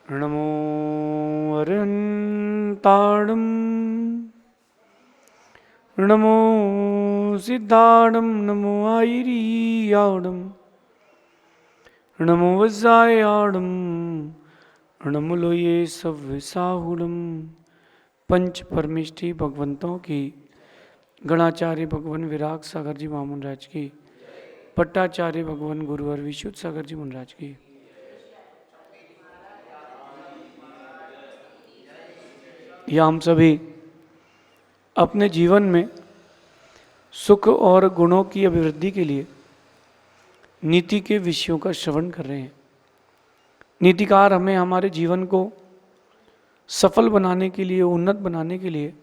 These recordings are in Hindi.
नमो अरहन्ताणं नमो सिद्धाणं नमो आयिरीयाणं नमो वज्रायाणं नमो लोये सव्यसाहुणं। पंच परमिष्टि भगवंतों की, गणाचार्य भगवान विराग सागर जी महामुन राज की, पट्टाचार्य भगवान गुरुवर विशुद्ध सागर जी मुनराज की, या हम सभी अपने जीवन में सुख और गुणों की अभिवृद्धि के लिए नीति के विषयों का श्रवण कर रहे हैं। नीतिकार हमें हमारे जीवन को सफल बनाने के लिए, उन्नत बनाने के लिए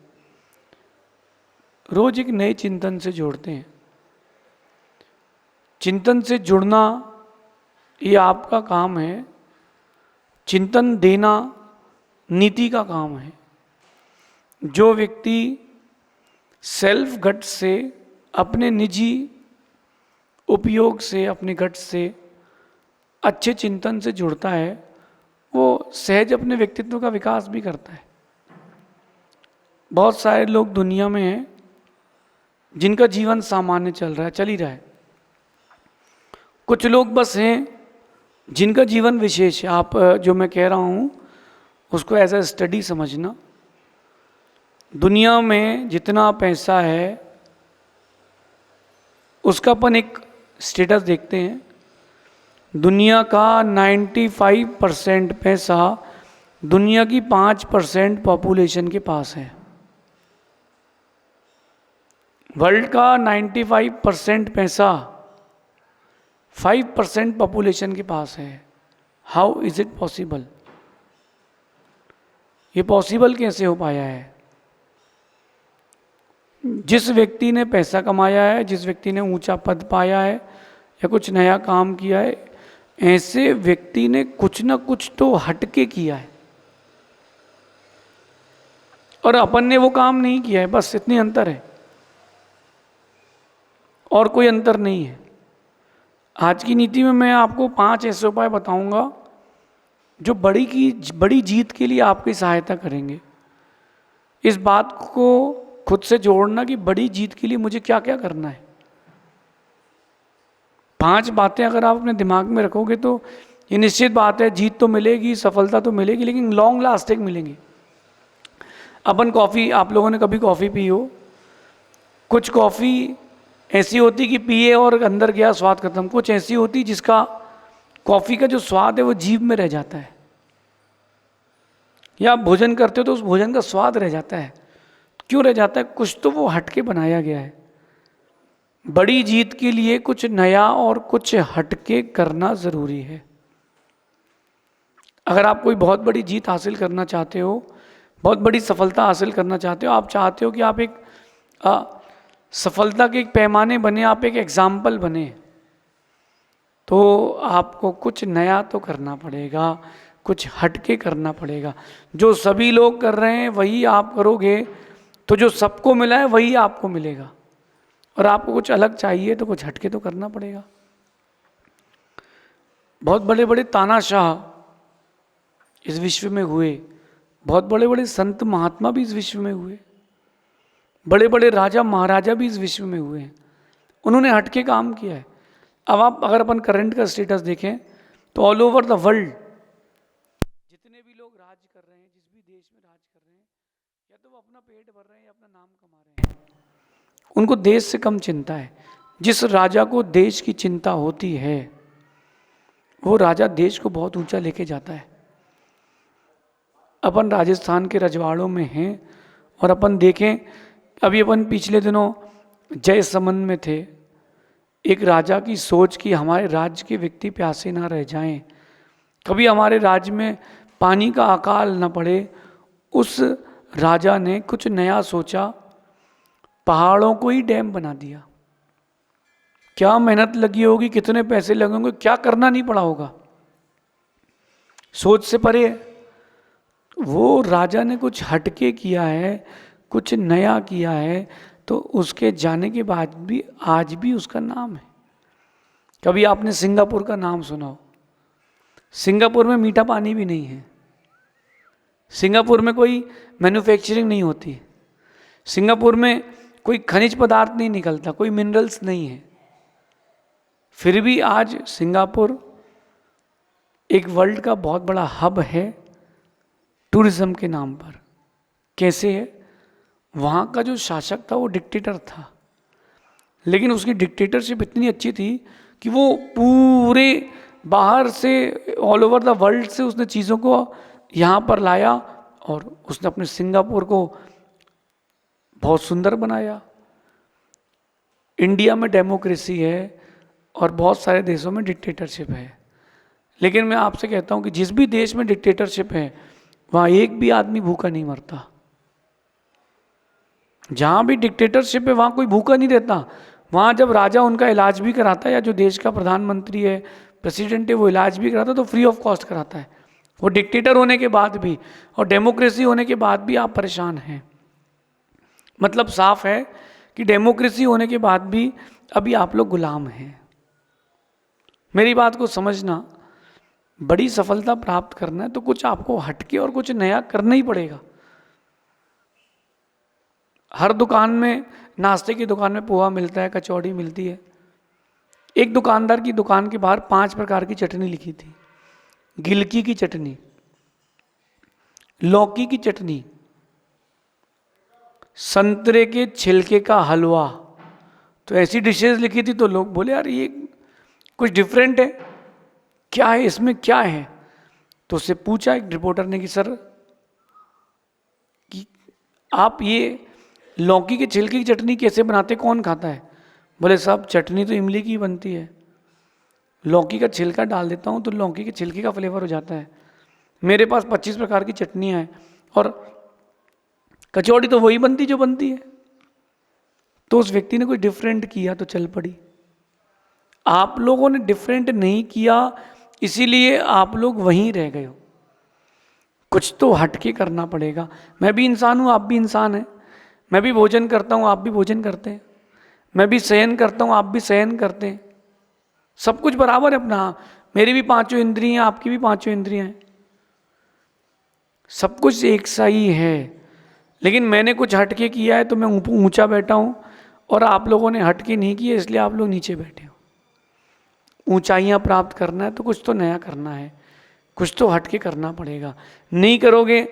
रोज एक नए चिंतन से जोड़ते हैं। चिंतन से जुड़ना ये आपका काम है, चिंतन देना नीति का काम है। जो व्यक्ति सेल्फ गट से, अपने निजी उपयोग से, अपने गट से अच्छे चिंतन से जुड़ता है, वो सहज अपने व्यक्तित्व का विकास भी करता है। बहुत सारे लोग दुनिया में हैं जिनका जीवन सामान्य चल रहा है, चल ही रहा है। कुछ लोग बस हैं जिनका जीवन विशेष है। आप जो मैं कह रहा हूँ उसको एज ए स्टडी समझना। दुनिया में जितना पैसा है उसका अपन एक स्टेटस देखते हैं। दुनिया का 95% पैसा दुनिया की 5% पॉपुलेशन के पास है। वर्ल्ड का 95% पैसा 5% पॉपुलेशन के पास है। How is it possible? ये पॉसिबल कैसे हो पाया है? जिस व्यक्ति ने पैसा कमाया है, जिस व्यक्ति ने ऊंचा पद पाया है या कुछ नया काम किया है, ऐसे व्यक्ति ने कुछ ना कुछ तो हटके किया है और अपन ने वो काम नहीं किया है। बस इतनी अंतर है और कोई अंतर नहीं है। आज की नीति में मैं आपको 5 ऐसे उपाय बताऊंगा जो बड़ी जीत के लिए आपकी सहायता करेंगे। इस बात को खुद से जोड़ना कि बड़ी जीत के लिए मुझे क्या क्या करना है। 5 बातें अगर आप अपने दिमाग में रखोगे तो ये निश्चित बात है, जीत तो मिलेगी, सफलता तो मिलेगी, लेकिन लॉन्ग लास्टिंग मिलेंगी। अपन कॉफ़ी, आप लोगों ने कभी कॉफ़ी पी हो? कुछ कॉफ़ी ऐसी होती कि पिए और अंदर गया स्वाद खत्म। कुछ ऐसी होती जिसका कॉफ़ी का जो स्वाद है वो जीभ में रह जाता है। या आप भोजन करते हो तो उस भोजन का स्वाद रह जाता है। क्यों रह जाता है? कुछ तो वो हटके बनाया गया है। बड़ी जीत के लिए कुछ नया और कुछ हटके करना जरूरी है। अगर आप कोई बहुत बड़ी जीत हासिल करना चाहते हो, बहुत बड़ी सफलता हासिल करना चाहते हो, आप चाहते हो कि आप एक सफलता के एक पैमाने बने, आप एक एग्जाम्पल बने, तो आपको कुछ नया तो करना पड़ेगा, कुछ हटके करना पड़ेगा। जो सभी लोग कर रहे हैं वही आप करोगे तो जो सबको मिला है वही आपको मिलेगा। और आपको कुछ अलग चाहिए तो कुछ हटके तो करना पड़ेगा। बहुत बड़े बड़े तानाशाह इस विश्व में हुए, बहुत बड़े बड़े संत महात्मा भी इस विश्व में हुए, बड़े बड़े राजा महाराजा भी इस विश्व में हुए हैं। उन्होंने हटके काम किया है। अब आप अगर अपन करंट का स्टेटस देखें तो ऑल ओवर द वर्ल्ड जितने भी लोग राज कर रहे हैं, जिस भी देश में राज कर रहे हैं, या तो वो अपना पेट भर रहे हैं या अपना नाम कमा रहे हैं। उनको देश से कम चिंता है। जिस राजा को देश की चिंता होती है वो राजा देश को बहुत ऊंचा लेके जाता है। अपन राजस्थान के रजवाड़ों में हैं और अपन देखें, अभी अपन पिछले दिनों जयसमंद में थे। एक राजा की सोच कि हमारे राज्य के व्यक्ति प्यासे ना रह जाएं, कभी हमारे राज्य में पानी का अकाल न पड़े। उस राजा ने कुछ नया सोचा, पहाड़ों को ही डैम बना दिया। क्या मेहनत लगी होगी, कितने पैसे लगे होंगे, क्या करना नहीं पड़ा होगा, सोच से परे। वो राजा ने कुछ हटके किया है, कुछ नया किया है, तो उसके जाने के बाद भी आज भी उसका नाम है। कभी आपने सिंगापुर का नाम सुना हो? सिंगापुर में मीठा पानी भी नहीं है। सिंगापुर में कोई मैन्युफैक्चरिंग नहीं होती, सिंगापुर में कोई खनिज पदार्थ नहीं निकलता, कोई मिनरल्स नहीं है, फिर भी आज सिंगापुर एक वर्ल्ड का बहुत बड़ा हब है टूरिज्म के नाम पर। कैसे है? वहाँ का जो शासक था वो डिक्टेटर था, लेकिन उसकी डिक्टेटरशिप इतनी अच्छी थी कि वो पूरे बाहर से ऑल ओवर द वर्ल्ड से उसने चीज़ों को यहाँ पर लाया और उसने अपने सिंगापुर को बहुत सुंदर बनाया। इंडिया में डेमोक्रेसी है और बहुत सारे देशों में डिक्टेटरशिप है, लेकिन मैं आपसे कहता हूँ कि जिस भी देश में डिक्टेटरशिप है वहाँ एक भी आदमी भूखा नहीं मरता। जहाँ भी डिक्टेटरशिप है वहाँ कोई भूखा नहीं रहता। वहाँ जब राजा उनका इलाज भी कराता है, या जो देश का प्रधानमंत्री है, प्रेसिडेंट है, वो इलाज भी कराता है तो फ्री ऑफ कॉस्ट कराता है। वो डिक्टेटर होने के बाद भी और डेमोक्रेसी होने के बाद भी आप परेशान हैं। मतलब साफ है कि डेमोक्रेसी होने के बाद भी अभी आप लोग गुलाम हैं। मेरी बात को समझना, बड़ी सफलता प्राप्त करना है तो कुछ आपको हटके और कुछ नया करना ही पड़ेगा। हर दुकान में, नाश्ते की दुकान में पोहा मिलता है, कचौड़ी मिलती है। एक दुकानदार की दुकान के बाहर 5 प्रकार की चटनी लिखी थी। गिलकी की चटनी, लौकी की चटनी, संतरे के छिलके का हलवा। तो ऐसी डिशेस लिखी थी तो लोग बोले यार ये कुछ डिफरेंट है, क्या है इसमें, क्या है? तो उससे पूछा एक रिपोर्टर ने कि सर कि आप ये लौकी के छिलके की चटनी कैसे बनाते, कौन खाता है? बोले साहब चटनी तो इमली की बनती है, लौकी का छिलका डाल देता हूँ तो लौकी के छिलके का फ्लेवर हो जाता है। मेरे पास 25 प्रकार की चटनियाँ हैं और कचौड़ी तो वही बनती जो बनती है। तो उस व्यक्ति ने कोई डिफरेंट किया तो चल पड़ी। आप लोगों ने डिफरेंट नहीं किया, इसीलिए आप लोग वहीं रह गए हो। कुछ तो हटके करना पड़ेगा। मैं भी इंसान हूँ, आप भी इंसान हैं। मैं भी भोजन करता हूँ, आप भी भोजन करते हैं। मैं भी सहन करता हूँ, आप भी सहन करते हैं। सब कुछ बराबर है अपना। मेरी भी 5 इंद्रियाँ, आपकी भी 5 इंद्रियाँ हैं। सब कुछ एक सा ही है, लेकिन मैंने कुछ हटके किया है तो मैं ऊंचा बैठा हूँ और आप लोगों ने हटके नहीं किए इसलिए आप लोग नीचे बैठे हो। ऊंचाइयाँ प्राप्त करना है तो कुछ तो नया करना है, कुछ तो हटके करना पड़ेगा। नहीं करोगे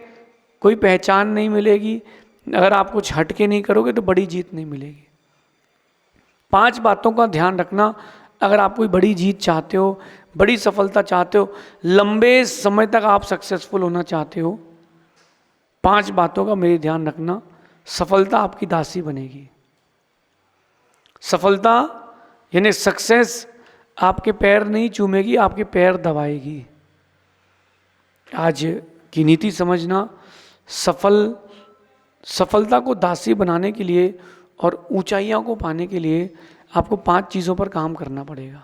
कोई पहचान नहीं मिलेगी। अगर आप कुछ हटके नहीं करोगे तो बड़ी जीत नहीं मिलेगी। 5 बातों का ध्यान रखना। अगर आप कोई बड़ी जीत चाहते हो, बड़ी सफलता चाहते हो, लंबे समय तक आप सक्सेसफुल होना चाहते हो, 5 बातों का मेरे ध्यान रखना। सफलता आपकी दासी बनेगी। सफलता यानी सक्सेस आपके पैर नहीं चूमेगी, आपके पैर दबाएगी। आज की नीति समझना। सफलता को दासी बनाने के लिए और ऊंचाइयों को पाने के लिए आपको 5 चीज़ों पर काम करना पड़ेगा।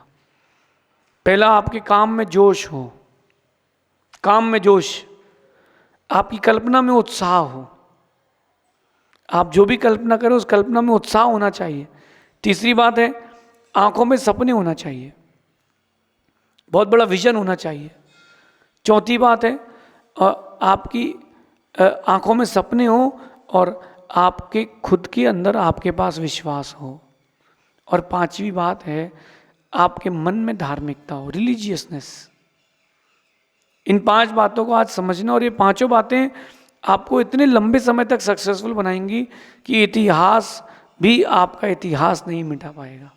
पहला, आपके काम में जोश हो। काम में जोश, आपकी कल्पना में उत्साह हो। आप जो भी कल्पना करें उस कल्पना में उत्साह होना चाहिए। तीसरी बात है, आंखों में सपने होना चाहिए, बहुत बड़ा विजन होना चाहिए। चौथी बात है, आपकी आंखों में सपने हो और आपके खुद के अंदर आपके पास विश्वास हो। और 5वीं बात है, आपके मन में धार्मिकता हो, रिलीजियसनेस। इन 5 बातों को आज समझना, और ये 5 बातें आपको इतने लंबे समय तक सक्सेसफुल बनाएंगी कि इतिहास भी आपका इतिहास नहीं मिटा पाएगा।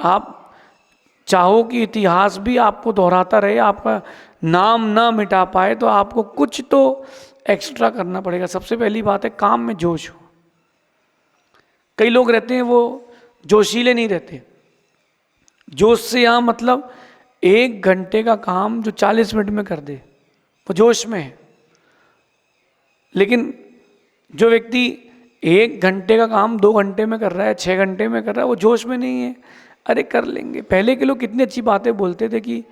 आप चाहो कि इतिहास भी आपको दोहराता रहे, आपका नाम ना मिटा पाए, तो आपको कुछ तो एक्स्ट्रा करना पड़ेगा। सबसे पहली बात है, काम में जोश हो। कई लोग रहते हैं वो जोशीले नहीं रहते। जोश से यहाँ मतलब 1 घंटे का काम जो 40 मिनट में कर दे, वो जोश में है। लेकिन जो व्यक्ति 1 घंटे का काम 2 घंटे में कर रहा है, 6 घंटे में कर रहा है, वो जोश में नहीं है। अरे कर लेंगे। पहले के लोग कितनी अच्छी बातें बोलते थे कि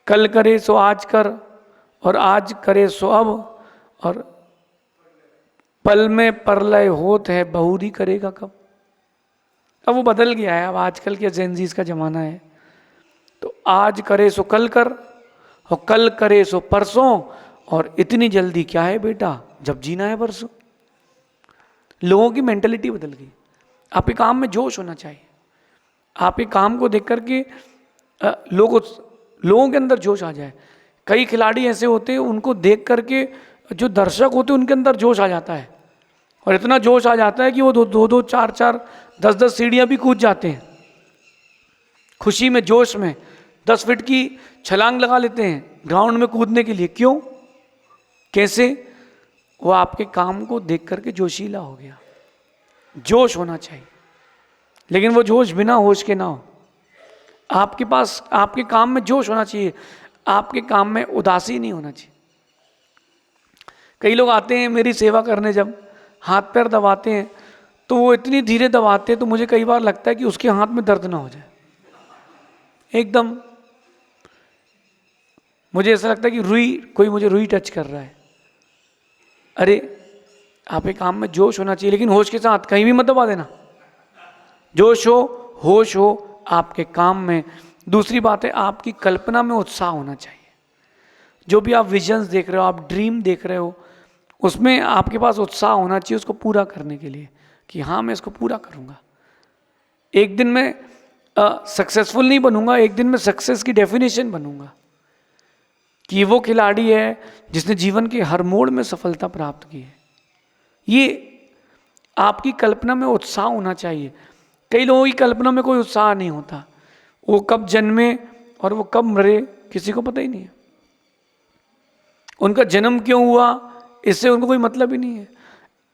कल करे सो आज कर, और आज करे सो अब, और पल में परलय होत है, बहुरी करेगा कब। अब वो बदल गया है। अब आजकल के जेनजीज का ज़माना है। तो आज करे सो कल कर, और कल करे सो परसों, और इतनी जल्दी क्या है बेटा, जब जीना है परसों। लोगों की मेंटेलिटी बदल गई। आपके काम में जोश होना चाहिए। आपके काम को देख करके लोगों के अंदर जोश आ जाए। कई खिलाड़ी ऐसे होते हैं, उनको देख करके जो दर्शक होते हैं उनके अंदर जोश आ जाता है, और इतना जोश आ जाता है कि वो दो चार चार 10 सीढ़ियां भी कूद जाते हैं। खुशी में, जोश में 10 फीट की छलांग लगा लेते हैं ग्राउंड में कूदने के लिए। क्यों, कैसे? वो आपके काम को देख करके जोशीला हो गया। जोश होना चाहिए, लेकिन वो जोश बिना होश के ना हो। आपके पास, आपके काम में जोश होना चाहिए, आपके काम में उदासी नहीं होना चाहिए। कई लोग आते हैं मेरी सेवा करने, जब हाथ पैर दबाते हैं तो वो इतनी धीरे दबाते हैं तो मुझे कई बार लगता है कि उसके हाथ में दर्द ना हो जाए। एकदम मुझे ऐसा लगता है कि कोई मुझे रुई टच कर रहा है। अरे, आपके काम में जोश होना चाहिए, लेकिन होश के साथ कहीं भी मत दबा देना। जोश हो, होश हो आपके काम में। दूसरी बात है, आपकी कल्पना में उत्साह होना चाहिए। जो भी आप विजन्स देख रहे हो, आप ड्रीम देख रहे हो, उसमें आपके पास उत्साह होना चाहिए उसको पूरा करने के लिए, कि हाँ मैं इसको पूरा करूँगा। एक दिन में सक्सेसफुल नहीं बनूंगा, एक दिन में सक्सेस की डेफिनेशन बनूंगा, कि वो खिलाड़ी है जिसने जीवन के हर मोड़ में सफलता प्राप्त की है। ये आपकी कल्पना में उत्साह होना चाहिए। कई लोगों की कल्पना में कोई उत्साह नहीं होता। वो कब जन्मे और वो कब मरे किसी को पता ही नहीं है। उनका जन्म क्यों हुआ इससे उनको कोई मतलब ही नहीं है।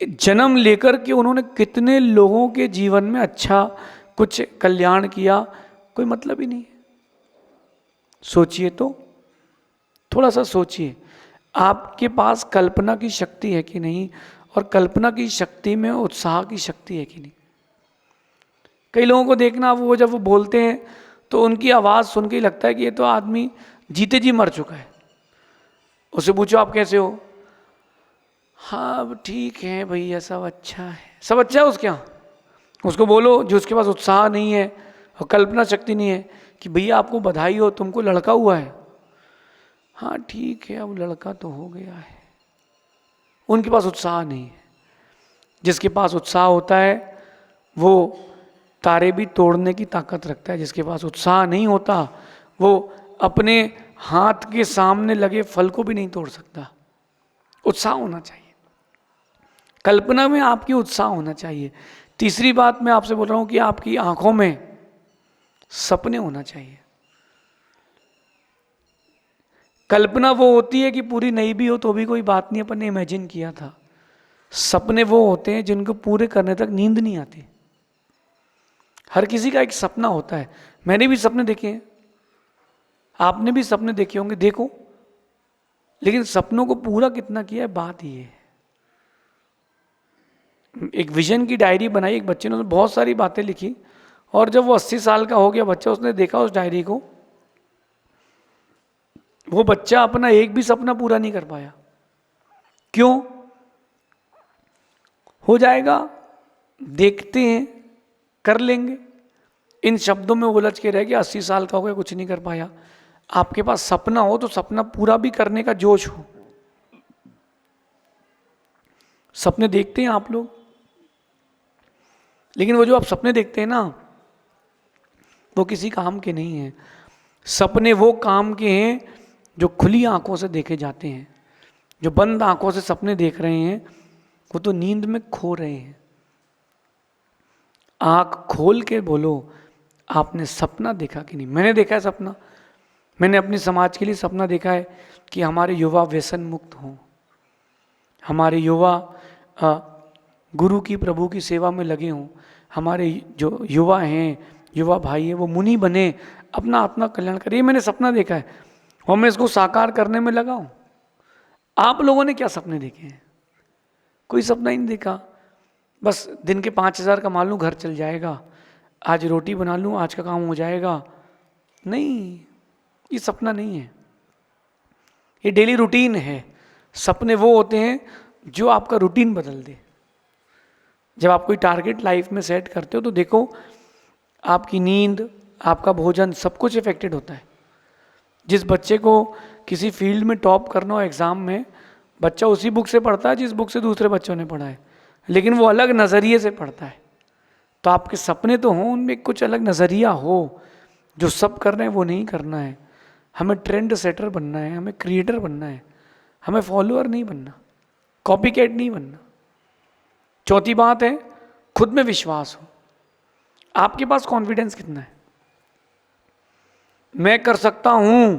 जन्म लेकर के उन्होंने कितने लोगों के जीवन में अच्छा कुछ कल्याण किया, कोई मतलब ही नहीं है। सोचिए तो, थोड़ा सा सोचिए, आपके पास कल्पना की शक्ति है कि नहीं, और कल्पना की शक्ति में उत्साह की शक्ति है कि नहीं। कई लोगों को देखना, वो जब वो बोलते हैं तो उनकी आवाज़ सुन के ही लगता है कि ये तो आदमी जीते जी मर चुका है। उससे पूछो आप कैसे हो, हाँ अब ठीक है भैया, सब अच्छा है, सब अच्छा है उसके यहाँ। उसको बोलो जो उसके पास उत्साह नहीं है और कल्पना शक्ति नहीं है कि भैया आपको बधाई हो, तुमको लड़का हुआ है। हाँ ठीक है, अब लड़का तो हो गया है। उनके पास उत्साह नहीं है। जिसके पास उत्साह होता है वो तारे भी तोड़ने की ताकत रखता है। जिसके पास उत्साह नहीं होता वो अपने हाथ के सामने लगे फल को भी नहीं तोड़ सकता। उत्साह होना चाहिए, कल्पना में आपकी उत्साह होना चाहिए। तीसरी बात मैं आपसे बोल रहा हूं कि आपकी आंखों में सपने होना चाहिए। कल्पना वो होती है कि पूरी नहीं भी हो तो भी कोई बात नहीं, अपन ने इमेजिन किया था। सपने वो होते हैं जिनको पूरे करने तक नींद नहीं आती। हर किसी का एक सपना होता है। मैंने भी सपने देखे हैं, आपने भी सपने देखे होंगे, देखो, लेकिन सपनों को पूरा कितना किया है, बात ये है। एक विजन की डायरी बनाई एक बच्चे ने, उसने बहुत सारी बातें लिखी, और जब वो 80 साल का हो गया बच्चा, उसने देखा उस डायरी को, वो बच्चा अपना एक भी सपना पूरा नहीं कर पाया। क्यों? हो जाएगा, देखते हैं, कर लेंगे, इन शब्दों में उलझ के रह गया। 80 साल का हो गया, कुछ नहीं कर पाया। आपके पास सपना हो तो सपना पूरा भी करने का जोश हो। सपने देखते हैं आप लोग, लेकिन वो जो आप सपने देखते हैं ना, वो किसी काम के नहीं हैं। सपने वो काम के हैं जो खुली आंखों से देखे जाते हैं। जो बंद आंखों से सपने देख रहे हैं वो तो नींद में खो रहे हैं। आंख खोल के बोलो, आपने सपना देखा कि नहीं? मैंने देखा है सपना। मैंने अपने समाज के लिए सपना देखा है कि हमारे युवा व्यसन मुक्त हों, हमारे युवा गुरु की, प्रभु की सेवा में लगे हों, हमारे जो युवा हैं, युवा भाई हैं, वो मुनि बने, अपना आत्मा कल्याण करें। ये मैंने सपना देखा है और मैं इसको साकार करने में लगा हूँ। आप लोगों ने क्या सपने देखे हैं? कोई सपना ही नहीं देखा। बस दिन के 5,000 कमा लूँ, घर चल जाएगा, आज रोटी बना लूँ, आज का काम हो जाएगा। नहीं, ये सपना नहीं है, ये डेली रूटीन है। सपने वो होते हैं जो आपका रूटीन बदल दे। जब आप कोई टारगेट लाइफ में सेट करते हो तो देखो, आपकी नींद, आपका भोजन, सब कुछ इफेक्टेड होता है। जिस बच्चे को किसी फील्ड में टॉप करना हो एग्ज़ाम में, बच्चा उसी बुक से पढ़ता है जिस बुक से दूसरे बच्चों ने पढ़ा है, लेकिन वो अलग नज़रिए से पढ़ता है। तो आपके सपने तो हों, उनमें कुछ अलग नज़रिया हो, जो सब कर रहे हैं वो नहीं करना है। हमें ट्रेंड सेटर बनना है, हमें क्रिएटर बनना है, हमें फॉलोअर नहीं बनना, कॉपी कैट नहीं बनना। चौथी बात है खुद में विश्वास हो। आपके पास कॉन्फिडेंस कितना है? मैं कर सकता हूं,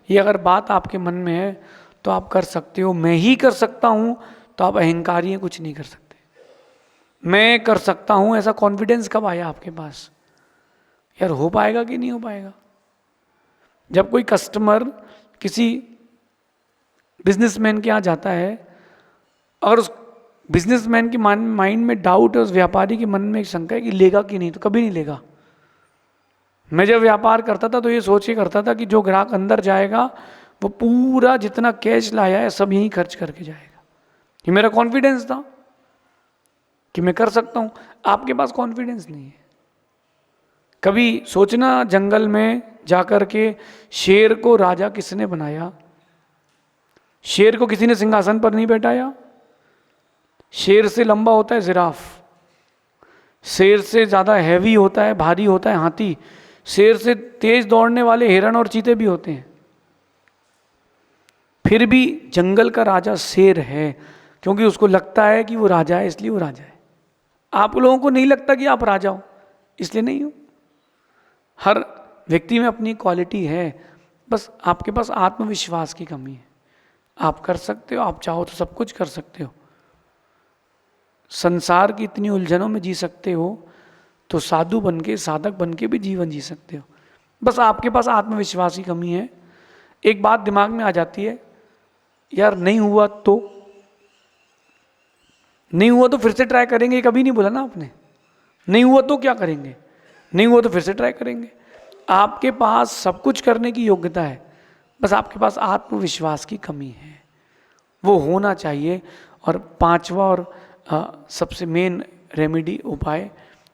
ये अगर बात आपके मन में है तो आप कर सकते हो। मैं ही कर सकता हूं तो आप अहंकारी हैं, कुछ नहीं कर सकते। मैं कर सकता हूं, ऐसा कॉन्फिडेंस कब आया आपके पास? यार हो पाएगा कि नहीं हो पाएगा? जब कोई कस्टमर किसी बिजनेसमैन के यहाँ जाता है और उस बिजनेसमैन के माइंड में डाउट है, उस व्यापारी के मन में एक शंका है कि लेगा कि नहीं, तो कभी नहीं लेगा। मैं जब व्यापार करता था तो ये सोच के करता था कि जो ग्राहक अंदर जाएगा वो पूरा जितना कैश लाया है सब यहीं खर्च करके जाएगा। ये मेरा कॉन्फिडेंस था कि मैं कर सकता हूं। आपके पास कॉन्फिडेंस नहीं है। कभी सोचना, जंगल में जाकर के शेर को राजा किसने बनाया? शेर को किसी ने सिंहासन पर नहीं बैठाया। शेर से लंबा होता है जिराफ, शेर से ज़्यादा हैवी होता है, भारी होता है हाथी, शेर से तेज दौड़ने वाले हिरण और चीते भी होते हैं। फिर भी जंगल का राजा शेर है, क्योंकि उसको लगता है कि वो राजा है, इसलिए वो राजा है। आप लोगों को नहीं लगता कि आप राजा हो, इसलिए नहीं हो। हर व्यक्ति में अपनी क्वालिटी है, बस आपके पास आत्मविश्वास की कमी है। आप कर सकते हो, आप चाहो तो सब कुछ कर सकते हो। संसार की इतनी उलझनों में जी सकते हो तो साधु बन के, साधक बन के भी जीवन जी सकते हो। बस आपके पास आत्मविश्वास की कमी है। एक बात दिमाग में आ जाती है, यार नहीं हुआ तो फिर से ट्राई करेंगे। कभी नहीं बोला ना आपने, नहीं हुआ तो क्या करेंगे? नहीं हुआ तो फिर से ट्राई करेंगे। आपके पास सब कुछ करने की योग्यता है, बस आपके पास आत्मविश्वास की कमी है, वो होना चाहिए। और पांचवा और सबसे मेन रेमेडी, उपाय,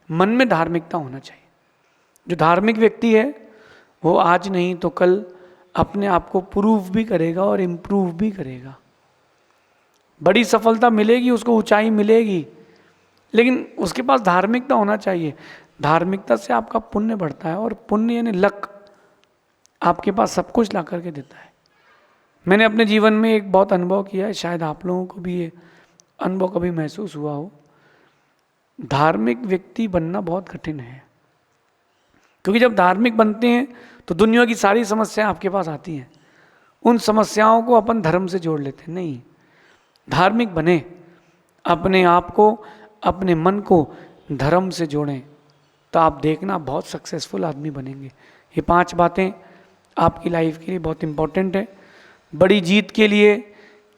मन में धार्मिकता होना चाहिए। जो धार्मिक व्यक्ति है वो आज नहीं तो कल अपने आप को प्रूव भी करेगा और इम्प्रूव भी करेगा। बड़ी सफलता मिलेगी उसको, ऊंचाई मिलेगी, लेकिन उसके पास धार्मिकता होना चाहिए। धार्मिकता से आपका पुण्य बढ़ता है, और पुण्य यानी लक आपके पास सब कुछ ला करके देता है। मैंने अपने जीवन में एक बहुत अनुभव किया है, शायद आप लोगों को भी ये अनुभव कभी महसूस हुआ हो। धार्मिक व्यक्ति बनना बहुत कठिन है, क्योंकि जब धार्मिक बनते हैं तो दुनिया की सारी समस्याएं आपके पास आती हैं। उन समस्याओं को अपन धर्म से जोड़ लेते हैं। नहीं, धार्मिक बने, अपने आप को, अपने मन को धर्म से जोड़ें, तो आप देखना बहुत सक्सेसफुल आदमी बनेंगे। ये 5 बातें आपकी लाइफ के लिए बहुत इम्पोर्टेंट है। बड़ी जीत के लिए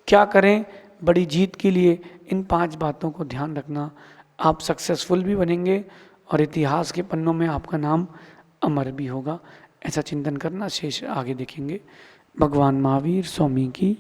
क्या करें? बड़ी जीत के लिए इन 5 बातों को ध्यान रखना, आप सक्सेसफुल भी बनेंगे और इतिहास के पन्नों में आपका नाम अमर भी होगा। ऐसा चिंतन करना, शेष आगे देखेंगे। भगवान महावीर स्वामी की